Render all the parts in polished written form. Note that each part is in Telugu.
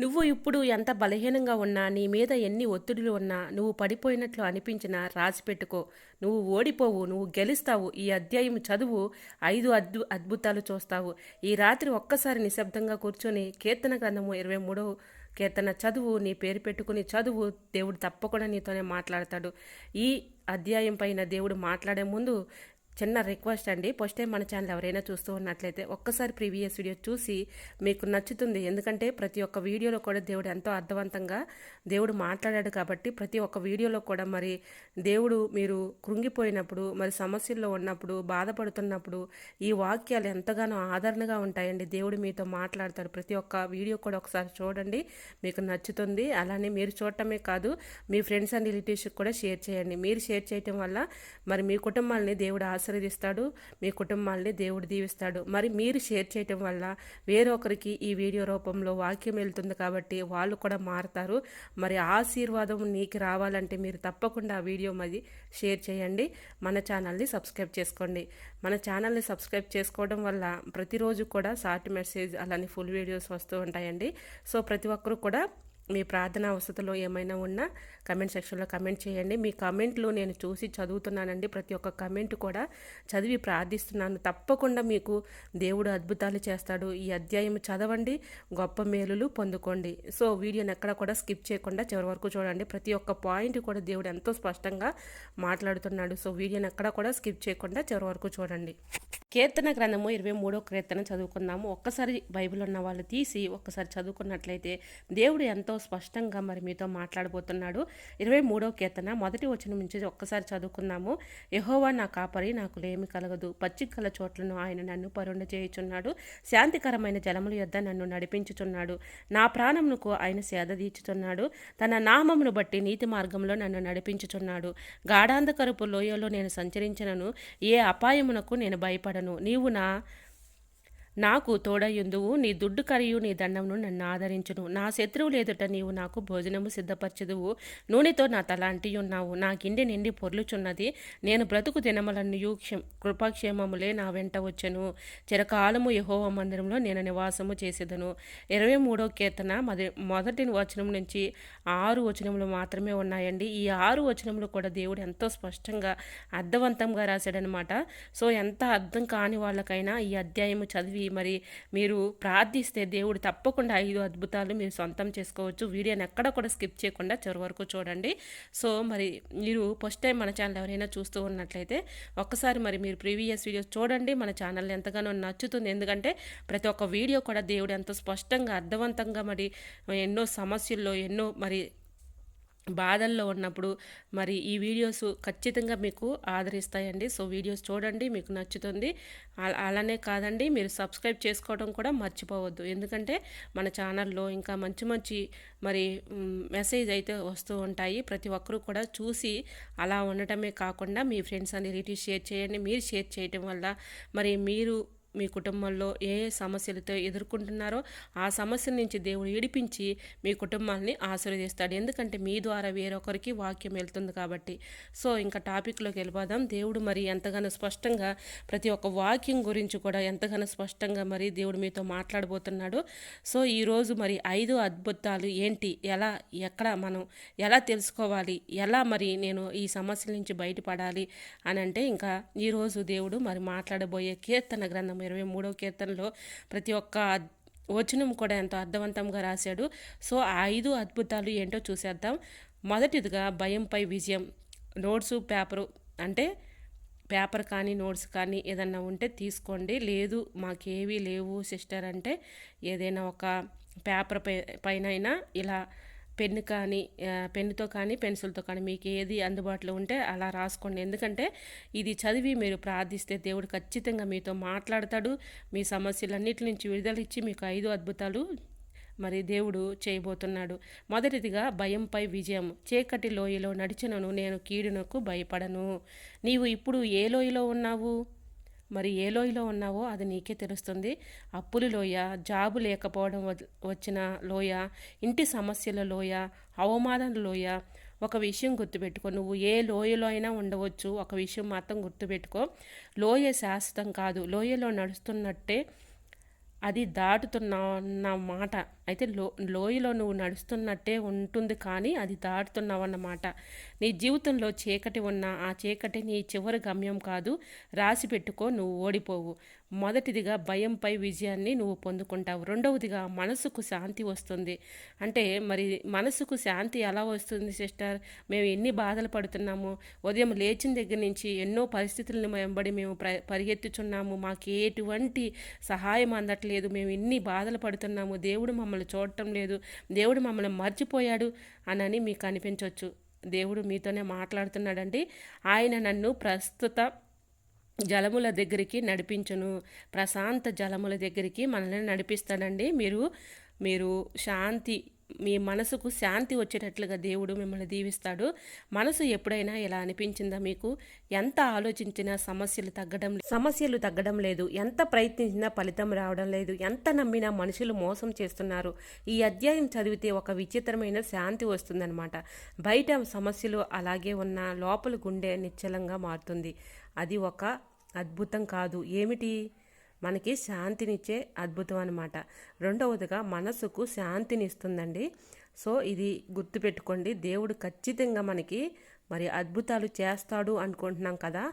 నువ్వు ఇప్పుడు ఎంత బలహీనంగా ఉన్నా, నీ మీద ఎన్ని ఒత్తిడులు ఉన్నా, నువ్వు పడిపోయినట్లు అనిపించినా రాసిపెట్టుకో. నువ్వు ఓడిపోవు, నువ్వు గెలుస్తావు. ఈ అధ్యాయం చదువు, 5 అద్భుతాలు చూస్తావు. ఈ రాత్రి ఒక్కసారి నిశ్శబ్దంగా కూర్చొని కీర్తన గ్రంథము 23వ కీర్తన చదువు, నీ పేరు పెట్టుకుని చదువు. దేవుడు తప్పకుండా నీతోనే మాట్లాడతాడు. ఈ అధ్యాయం పైన దేవుడు మాట్లాడే ముందు చిన్న రిక్వెస్ట్ అండి. ఫస్ట్ టైం మన ఛానల్ ఎవరైనా చూస్తూ ఉన్నట్లయితే ఒక్కసారి ప్రీవియస్ వీడియో చూసి మీకు నచ్చుతుంది. ఎందుకంటే ప్రతి ఒక్క వీడియోలో కూడా దేవుడు ఎంతో అర్థవంతంగా దేవుడు మాట్లాడాడు కాబట్టి ప్రతి ఒక్క వీడియోలో కూడా మరి దేవుడు మీరు కృంగిపోయినప్పుడు, మరి సమస్యల్లో ఉన్నప్పుడు, బాధపడుతున్నప్పుడు ఈ వాక్యాలు ఎంతగానో ఆదరణగా ఉంటాయండి. దేవుడు మీతో మాట్లాడతాడు. ప్రతి ఒక్క వీడియో కూడా ఒకసారి చూడండి, మీకు నచ్చుతుంది. అలానే మీరు చూడటమే కాదు, మీ ఫ్రెండ్స్ అండ్ రిలేటివ్స్కి కూడా షేర్ చేయండి. మీరు షేర్ చేయటం వల్ల మరి మీ కుటుంబాలని దేవుడు ఆశీర్వదిస్తాడు, మీ కుటుంబాలని దేవుడు దీవిస్తాడు. మరి మీరు షేర్ చేయటం వల్ల వేరొకరికి ఈ వీడియో రూపంలో వాక్యం వెళ్తుంది కాబట్టి వాళ్ళు కూడా మారుతారు. మరి ఆశీర్వాదం నీకు రావాలంటే మీరు తప్పకుండా ఆ వీడియో మరి షేర్ చేయండి. మన ఛానల్ని సబ్స్క్రైబ్ చేసుకోండి. మన ఛానల్ని సబ్స్క్రైబ్ చేసుకోవడం వల్ల ప్రతిరోజు కూడా షార్ట్ మెసేజ్ అలానే ఫుల్ వీడియోస్ వస్తూ ఉంటాయండి. సో ప్రతి ఒక్కరు కూడా మీ ప్రార్థనా అవసరతలో ఏమైనా ఉన్నా కమెంట్ సెక్షన్లో కమెంట్ చేయండి. మీ కమెంట్లు నేను చూసి చదువుతున్నానండి. ప్రతి ఒక్క కమెంట్ కూడా చదివి ప్రార్థిస్తున్నాను. తప్పకుండా మీకు దేవుడు అద్భుతాలు చేస్తాడు. ఈ అధ్యాయం చదవండి, గొప్ప మేలులు పొందుకోండి. సో వీడియోని ఎక్కడ కూడా స్కిప్ చేయకుండా చివరి వరకు చూడండి. ప్రతి ఒక్క పాయింట్ కూడా దేవుడు ఎంతో స్పష్టంగా మాట్లాడుతున్నాడు. సో వీడియోని ఎక్కడ కూడా స్కిప్ చేయకుండా చివరి వరకు చూడండి. కీర్తన గ్రంథము 23వ కీర్తన చదువుకుందాము. ఒక్కసారి బైబిల్ ఉన్న వాళ్ళు తీసి ఒక్కసారి చదువుకున్నట్లయితే దేవుడు ఎంతో స్పష్టంగా మరి మీతో మాట్లాడబోతున్నాడు. 23వ కీర్తన మొదటి వచనం నుంచి ఒక్కసారి చదువుకుందాము. యెహోవా నా కాపరి, నాకు లేమి కలగదు. పచ్చికల చోట్లను ఆయన నన్ను పరుండ చేయుచున్నాడు. శాంతికరమైన జలముల యొద్ద నన్ను నడిపించుచున్నాడు. నా ప్రాణమునకు ఆయన సేద తీర్చుచున్నాడు. తన నామమును బట్టి నీతి మార్గంలో నన్ను నడిపించుచున్నాడు. గాఢాంధకరపు లోయలో నేను సంచరించినను ఏ అపాయమునకు నేను భయపడను. నీవు నాకు తోడయుందువు. నీ దుడ్డు కరియు నీ దండమును నన్ను ఆదరించును. నా శత్రువులు ఎదుట నీవు నాకు భోజనము సిద్ధపరచుదువు. నూనెతో నా తల అంటియున్నావు. నా కిండి నిండి పొర్లుచున్నది. నేను బ్రతుకు దినములన్నయు కృపాక్షేమములే నా వెంట వచ్చెను. చిరకాలము యెహోవా మందిరంలో నేను నివాసము చేసేదను. 23వ కీర్తన మొదటి వచనం నుంచి 6 వచనములు మాత్రమే ఉన్నాయండి. ఈ 6 వచనములు కూడా దేవుడు ఎంతో స్పష్టంగా అర్థవంతంగా రాశాడనమాట. సో ఎంత అర్థం కాని వాళ్ళకైనా ఈ అధ్యాయము చదివి మరి మీరు ప్రార్థిస్తే దేవుడు తప్పకుండా 5 అద్భుతాలు మీరు సొంతం చేసుకోవచ్చు. వీడియోని ఎక్కడ కూడా స్కిప్ చేయకుండా చివరి వరకు చూడండి. సో మరి మీరు ఫస్ట్ టైం మన ఛానల్ ఎవరైనా చూస్తూ ఉన్నట్లయితే ఒక్కసారి మరి మీరు ప్రీవియస్ వీడియోస్ చూడండి. మన ఛానల్ ఎంతగానో నచ్చుతుంది. ఎందుకంటే ప్రతి ఒక్క వీడియో కూడా దేవుడు ఎంతో స్పష్టంగా అర్థవంతంగా మరి ఎన్నో సమస్యల్లో ఎన్నో మరి బాధల్లో ఉన్నప్పుడు మరి ఈ వీడియోస్ ఖచ్చితంగా మీకు ఆదరిస్తాయండి. సో వీడియోస్ చూడండి, మీకు నచ్చుతుంది. అలానే కాదండి, మీరు సబ్స్క్రైబ్ చేసుకోవడం కూడా మర్చిపోవద్దు. ఎందుకంటే మన ఛానల్లో ఇంకా మంచి మంచి మరి మెసేజ్ అయితే వస్తూ ఉంటాయి. ప్రతి ఒక్కరూ కూడా చూసి అలా ఉండటమే కాకుండా మీ ఫ్రెండ్స్ అని రిలేటివ్స్ షేర్ చేయండి. మీరు షేర్ చేయటం వల్ల మరి మీరు మీ కుటుంబంలో ఏ సమస్యలతో ఎదుర్కొంటున్నారో ఆ సమస్యల నుంచి దేవుడు విడిపించి మీ కుటుంబాన్ని ఆశీర్వదిస్తాడు. ఎందుకంటే మీ ద్వారా వేరొకరికి వాక్యం వెళ్తుంది కాబట్టి. సో ఇంకా టాపిక్లోకి వెళ్ళిపోదాం. దేవుడు మరి ఎంతగానో స్పష్టంగా ప్రతి ఒక్క వాక్యం గురించి కూడా ఎంతగానో స్పష్టంగా మరి దేవుడు మీతో మాట్లాడబోతున్నాడు. సో ఈరోజు మరి 5 అద్భుతాలు ఏంటి, ఎలా, ఎక్కడ మనం ఎలా తెలుసుకోవాలి, ఎలా మరి నేను ఈ సమస్యల నుంచి బయటపడాలి అని అంటే ఇంకా ఈరోజు దేవుడు మరి మాట్లాడబోయే కీర్తన గ్రంథం 23వ కీర్తనలో ప్రతి ఒక్క వచనం కూడా ఎంతో అర్థవంతంగా రాశాడు. సో ఆ 5 అద్భుతాలు ఏంటో చూసేద్దాం. మొదటిదిగా భయంపై విజయం. నోట్సు పేపరు అంటే పేపర్ కానీ నోట్స్ కానీ ఏదన్నా ఉంటే తీసుకోండి. లేదు మాకేవీ లేవు సిస్టర్ అంటే ఏదైనా ఒక పేపర్ పైన ఇలా పెన్నుతో కానీ పెన్సిల్తో కానీ మీకు ఏది అందుబాటులో ఉంటే అలా రాసుకోండి. ఎందుకంటే ఇది చదివి మీరు ప్రార్థిస్తే దేవుడు ఖచ్చితంగా మీతో మాట్లాడతాడు. మీ సమస్యలన్నిటి నుంచి విడుదల ఇచ్చి మీకు 5 అద్భుతాలు మరి దేవుడు చేయబోతున్నాడు. మొదటిదిగా భయంపై విజయం. చీకటి లోయలో నడిచినను నేను కీడునకు భయపడను. నీవు ఇప్పుడు ఏ లోయలో ఉన్నావు? మరి ఏ లోయలో ఉన్నావో అది నీకే తెలుస్తుంది. అప్పుల లోయ, జాబు లేకపోవడం వచ్చిన లోయ, ఇంటి సమస్యల లోయ, అవమానాల లోయ. ఒక విషయం గుర్తుపెట్టుకో, నువ్వు ఏ లోయలో అయినా ఉండవచ్చు. ఒక విషయం మాత్రం గుర్తుపెట్టుకో, లోయ శాశ్వతం కాదు. లోయలో నడుస్తున్నట్టే అది దాటుతున్నావన్న మాట. అయితే లోయలో నువ్వు నడుస్తున్నట్టే ఉంటుంది, కానీ అది దాటుతున్నావన్నమాట. నీ జీవితంలో చీకటి ఉన్నా ఆ చీకటి నీ చివరి గమ్యం కాదు. రాసి పెట్టుకో, నువ్వు ఓడిపోవు. మొదటిదిగా భయంపై విజయాన్ని నువ్వు పొందుకుంటావు. రెండవదిగా మనసుకు శాంతి వస్తుంది. అంటే మరి మనసుకు శాంతి ఎలా వస్తుంది సిస్టర్? మేము ఎన్ని బాధలు పడుతున్నాము, ఉదయం లేచిన దగ్గర నుంచి ఎన్నో పరిస్థితులను వెంబడి మేము పరిగెత్తుచున్నాము, మాకు ఎటువంటి సహాయం అందట్లేదు, మేము ఎన్ని బాధలు పడుతున్నాము, దేవుడు మమ్మల్ని చూడటం లేదు, దేవుడు మమ్మల్ని మర్చిపోయాడు అని మీకు అనిపించవచ్చు. దేవుడు మీతోనే మాట్లాడుతున్నాడండి. ఆయన నన్ను ప్రస్తుత జలముల దగ్గరికి నడిపించును. ప్రశాంత జలముల దగ్గరికి మనల్ని నడిపిస్తాడండి. మీరు శాంతి, మీ మనసుకు శాంతి వచ్చేటట్లుగా దేవుడు మిమ్మల్ని దీవిస్తాడు. మనసు ఎప్పుడైనా ఇలా అనిపించిందా మీకు? ఎంత ఆలోచించినా సమస్యలు తగ్గడం లేదు, ఎంత ప్రయత్నించినా ఫలితం రావడం లేదు, ఎంత నమ్మినా మనుషులు మోసం చేస్తున్నారు. ఈ అధ్యాయం చదివితే ఒక విచిత్రమైన శాంతి వస్తుందన్నమాట. బయట సమస్యలు అలాగే ఉన్న లోపల గుండె నిశ్చలంగా మారుతుంది. అది ఒక అద్భుతం కాదు, ఏమిటి? మనకి శాంతినిచ్చే అద్భుతం అనమాట. రెండవదిగా మనసుకు శాంతినిస్తుందండి. సో ఇది గుర్తుపెట్టుకోండి. దేవుడు ఖచ్చితంగా మనకి మరి అద్భుతాలు చేస్తాడు అనుకుంటున్నాం కదా,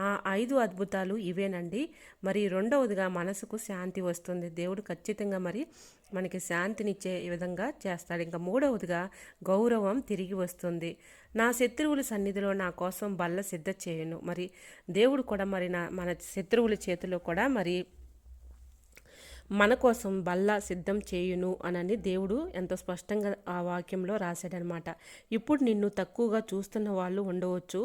ఆ 5 అద్భుతాలు ఇవేనండి. మరి రెండవదిగా మనసుకు శాంతి వస్తుంది. దేవుడు ఖచ్చితంగా మరి మనకి శాంతినిచ్చే విధంగా చేస్తాడు. ఇంకా మూడవదిగా గౌరవం తిరిగి వస్తుంది. నా శత్రువుల సన్నిధిలో నా కోసం బల్ల సిద్ధ చేయను. మరి దేవుడు కూడా మరి మన శత్రువుల చేతిలో కూడా మరి మన కోసం బల్ల సిద్ధం చేయును అని దేవుడు ఎంతో స్పష్టంగా ఆ వాక్యంలో రాశాడనమాట. ఇప్పుడు నిన్ను తక్కువగా చూస్తున్న వాళ్ళు ఉండవచ్చు.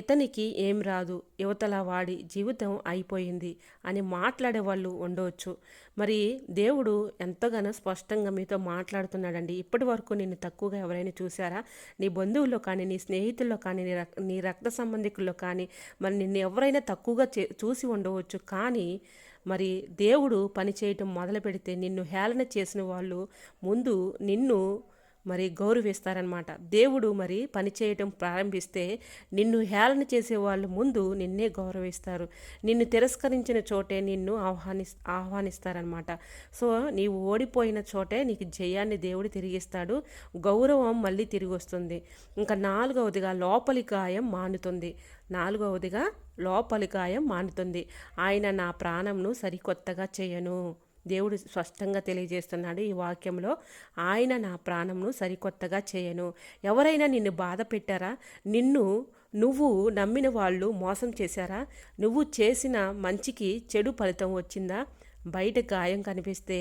ఇతనికి ఏం రాదు, యువతల వాడి జీవితం అయిపోయింది అని మాట్లాడే వాళ్ళు ఉండవచ్చు. మరి దేవుడు ఎంతగానో స్పష్టంగా మీతో మాట్లాడుతున్నాడండి. ఇప్పటి వరకు నిన్ను తక్కువగా ఎవరైనా చూసారా? నీ బంధువుల్లో కానీ, నీ స్నేహితుల్లో కానీ, నీ రక్త సంబంధికుల్లో కానీ మరి నిన్ను ఎవరైనా తక్కువగా చూసి ఉండవచ్చు. కానీ మరి దేవుడు పని చేయటం మొదలు పెడితే నిన్ను హేళన చేసిన వాళ్ళు ముందు నిన్ను మరి గౌరవిస్తారనమాట. దేవుడు మరి పని చేయటం ప్రారంభిస్తే నిన్ను హేళన చేసేవాళ్ళు ముందు నిన్నే గౌరవిస్తారు. నిన్ను తిరస్కరించిన చోటే నిన్ను ఆహ్వానిస్తారనమాట. సో నీవు ఓడిపోయిన చోటే నీకు జయాన్ని దేవుడు తిరిగిస్తాడు, గౌరవం మళ్ళీ తిరిగి వస్తుంది. ఇంకా నాలుగవదిగా లోపలి గాయం మానుతుంది. ఆయన నా ప్రాణంను సరికొత్తగా చేయను. దేవుడు స్పష్టంగా తెలియజేస్తున్నాడు ఈ వాక్యంలో. ఆయన నా ప్రాణంను సరికొత్తగా చేయను. ఎవరైనా నిన్ను బాధ పెట్టారా? నువ్వు నమ్మిన వాళ్ళు మోసం చేశారా? నువ్వు చేసిన మంచికి చెడు ఫలితం వచ్చిందా? బయట గాయం కనిపిస్తే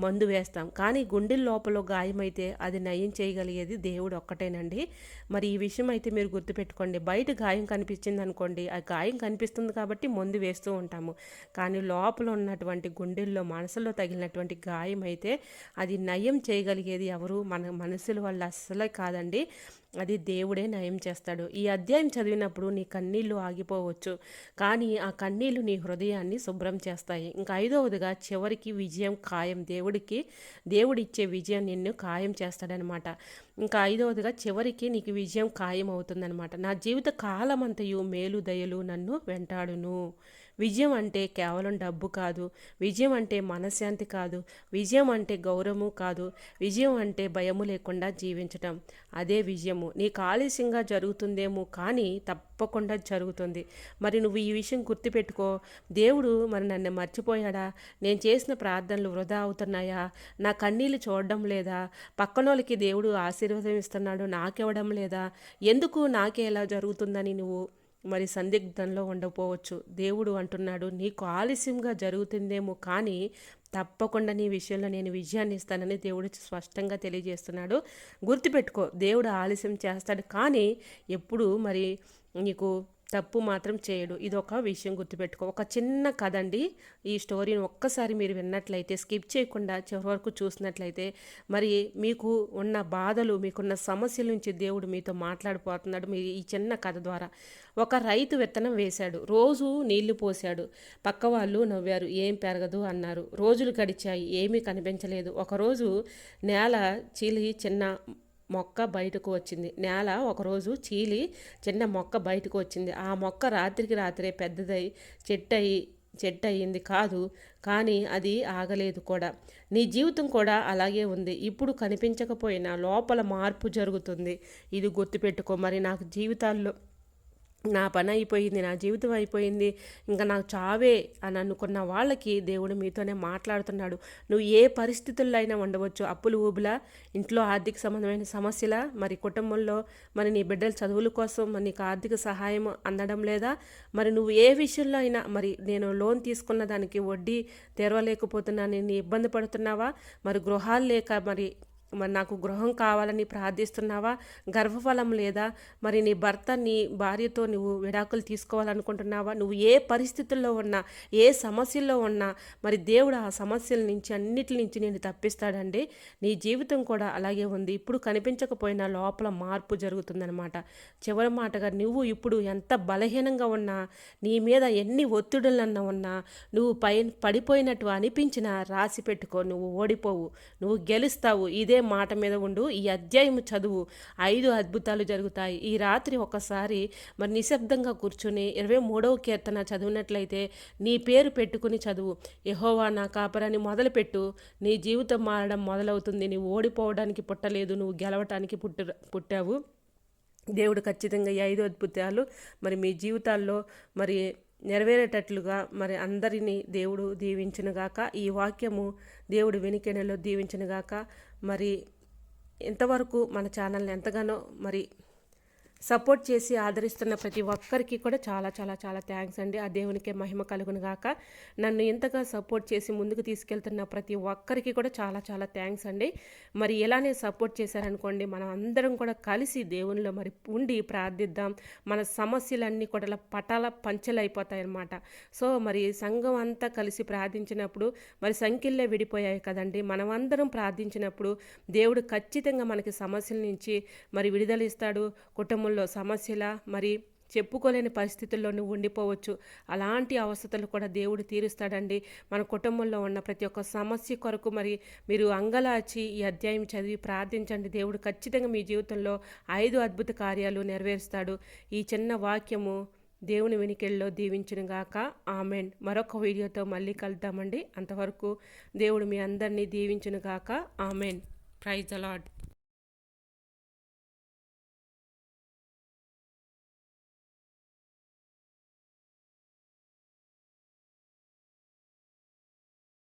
మందు వేస్తాం, కానీ గుండెల లోపల గాయమైతే అది నయం చేయగలిగేది దేవుడు ఒక్కటేనండి. మరి ఈ విషయం అయితే మీరు గుర్తుపెట్టుకోండి. బయట గాయం కనిపించింది అనుకోండి, ఆ గాయం కనిపిస్తుంది కాబట్టి మందు వేస్తూ ఉంటాము, కానీ లోపల ఉన్నటువంటి గుండెల్లో మనసులో తగిలినటువంటి గాయం అయితే అది నయం చేయగలిగేది ఎవరు? మన మనసుల వల్ల అస్సలే కాదండి, అది దేవుడే నయం చేస్తాడు. ఈ అధ్యాయం చదివినప్పుడు నీ కన్నీళ్లు ఆగిపోవచ్చు, కానీ ఆ కన్నీళ్లు నీ హృదయాన్ని శుభ్రం చేస్తాయి. ఇంకా ఐదవదిగా చివరికి విజయం ఖాయం. దేవుడిచ్చే విజయం నిన్ను ఖాయం చేస్తాడనమాట. ఇంకా ఐదవదిగా చివరికి నీకు విజయం ఖాయం అవుతుందనమాట. నా జీవిత కాలమంతయు మేలు దయలు నన్ను వెంటాడును. విజయం అంటే కేవలం డబ్బు కాదు, విజయం అంటే మనశ్శాంతి కాదు, విజయం అంటే గౌరవము కాదు, విజయం అంటే భయము లేకుండా జీవించటం. అదే విజయము. నీకు ఆలస్యంగా జరుగుతుందేమో కానీ తప్పకుండా జరుగుతుంది. మరి నువ్వు ఈ విషయం గుర్తుపెట్టుకో. దేవుడు మరి నన్ను మర్చిపోయాడా? నేను చేసిన ప్రార్థనలు వృధా అవుతున్నాయా? నా కన్నీళ్ళు చూడడం లేదా? పక్కనోళ్ళకి దేవుడు ఆశీర్వాదం ఇస్తున్నాడు, నాకివ్వడం లేదా? ఎందుకు నాకే ఎలా జరుగుతుందని నువ్వు మరి సందిగ్ధంలో ఉండకపోవచ్చు. దేవుడు అంటున్నాడు, నీకు ఆలస్యంగా జరుగుతుందేమో కానీ తప్పకుండా నీ విషయంలో నేను విజయాన్ని ఇస్తానని దేవుడు స్పష్టంగా తెలియజేస్తున్నాడు. గుర్తుపెట్టుకో, దేవుడు ఆలస్యం చేస్తాడు కానీ ఎప్పుడు మరి నీకు తప్పు మాత్రం చేయడు. ఇది ఒక విషయం గుర్తుపెట్టుకో. ఒక చిన్న కథ అండి. ఈ స్టోరీని ఒక్కసారి మీరు విన్నట్లయితే, స్కిప్ చేయకుండా చివరి వరకు చూసినట్లయితే మరి మీకు ఉన్న బాధలు, మీకున్న సమస్యల నుంచి దేవుడు మీతో మాట్లాడిపోతున్నాడు మీ ఈ చిన్న కథ ద్వారా. ఒక రైతు విత్తనం వేశాడు, రోజు నీళ్లు పోశాడు. పక్క వాళ్ళు నవ్వారు, ఏం పెరగదు అన్నారు. రోజులు గడిచాయి, ఏమీ కనిపించలేదు. ఒకరోజు నేల చీలి చిన్న మొక్క బయటకు వచ్చింది. నేల ఒకరోజు చీలి చిన్న మొక్క బయటకు వచ్చింది. ఆ మొక్క రాత్రికి రాత్రే పెద్దదై చెట్టు అయ్యింది కాదు, కానీ అది ఆగలేదు కూడా. నీ జీవితం కూడా అలాగే ఉంది. ఇప్పుడు కనిపించకపోయినా లోపల మార్పు జరుగుతుంది. ఇది గుర్తుపెట్టుకో. మరి నాకు జీవితాల్లో నా పని అయిపోయింది, నా జీవితం అయిపోయింది, ఇంకా నాకు చావే అని అనుకున్న వాళ్ళకి దేవుడు మీతోనే మాట్లాడుతున్నాడు. నువ్వు ఏ పరిస్థితుల్లో అయినా ఉండవచ్చు. అప్పులు ఊబులా, ఇంట్లో ఆర్థిక సంబంధమైన సమస్యల, మరి కుటుంబంలో మరి నీ బిడ్డల చదువుల కోసం మరి నీకు ఆర్థిక సహాయం అందడం లేదా, మరి నువ్వు ఏ విషయంలో అయినా మరి నేను లోన్ తీసుకున్న దానికి వడ్డీ తెరవలేకపోతున్నా, నేను ఇబ్బంది పడుతున్నావా, మరి గృహాలు లేక మరి నాకు గృహం కావాలని ప్రార్థిస్తున్నావా, గర్భఫలం లేదా, మరి నీ భర్త నీ భార్యతో నువ్వు విడాకులు తీసుకోవాలనుకుంటున్నావా, నువ్వు ఏ పరిస్థితుల్లో ఉన్నా, ఏ సమస్యల్లో ఉన్నా మరి దేవుడు ఆ సమస్యల నుంచి అన్నిటి నుంచి నేను తప్పిస్తాడండి. నీ జీవితం కూడా అలాగే ఉంది. ఇప్పుడు కనిపించకపోయినా లోపల మార్పు జరుగుతుందనమాట. చివరి మాటగా నువ్వు ఇప్పుడు ఎంత బలహీనంగా ఉన్నా, నీ మీద ఎన్ని ఒత్తిడులన్నా ఉన్నా, నువ్వు పడిపోయినట్టు అనిపించినా రాసి పెట్టుకో, నువ్వు ఓడిపోవు, నువ్వు గెలుస్తావు. ఇదే మాట మీద ఉండు. ఈ అధ్యాయం చదువు. 5 అద్భుతాలు జరుగుతాయి. ఈ రాత్రి ఒకసారి మరి నిశ్శబ్దంగా కూర్చుని 23వ కీర్తన చదివినట్లయితే నీ పేరు పెట్టుకుని చదువు. యెహోవా నా కాపరని మొదలుపెట్టు. నీ జీవితం మారడం మొదలవుతుంది. నువ్వు ఓడిపోవడానికి పుట్టలేదు, నువ్వు గెలవటానికి పుట్టావు. దేవుడు ఖచ్చితంగా ఈ 5 అద్భుతాలు మరి మీ జీవితాల్లో మరి నెరవేరేటట్లుగా మరి అందరినీ దేవుడు దీవించునుగాక. ఈ వాక్యము దేవుడు వెనుకెనలో దీవించునుగాక. మరి ఇంతవరకు మన ఛానల్ని ఎంతగానో మరి సపోర్ట్ చేసి ఆదరిస్తున్న ప్రతి ఒక్కరికి కూడా చాలా చాలా చాలా థ్యాంక్స్ అండి. ఆ దేవునికే మహిమ కలుగును గాక. నన్ను ఇంతగా సపోర్ట్ చేసి ముందుకు తీసుకెళ్తున్న ప్రతి ఒక్కరికి కూడా చాలా చాలా థ్యాంక్స్ అండి. మరి ఇలానే సపోర్ట్ చేశారనుకోండి, మనం అందరం కూడా కలిసి దేవునిలో మరి ఉండి ప్రార్థిద్దాం. మన సమస్యలన్నీ కూడా పటాల పంచలైపోతాయన్నమాట. సో మరి సంఘం అంతా కలిసి ప్రార్థించినప్పుడు మరి సంఖ్యలే విడిపోయాయి కదండి. మనమందరం ప్రార్థించినప్పుడు దేవుడు ఖచ్చితంగా మనకి సమస్యల నుంచి మరి విడుదల ఇస్తాడు. కుటుంబంలో సమస్యల మరి చెప్పుకోలేని పరిస్థితుల్లో నువ్వు ఉండిపోవచ్చు. అలాంటి అవస్థలు కూడా దేవుడు తీరుస్తాడండి. మన కుటుంబంలో ఉన్న ప్రతి ఒక్క సమస్య కొరకు మరి మీరు అంగలాచి ఈ అధ్యాయం చదివి ప్రార్థించండి. దేవుడు ఖచ్చితంగా మీ జీవితంలో 5 అద్భుత కార్యాలు నెరవేరుస్తాడు. ఈ చిన్న వాక్యము దేవుని వెనుకెళ్ళలో దీవించునుగాక. ఆమెన్. మరొక వీడియోతో మళ్ళీ కలుద్దామండి. అంతవరకు దేవుడు మీ అందరినీ దీవించునుగాక. ఆమెన్. Praise the lord.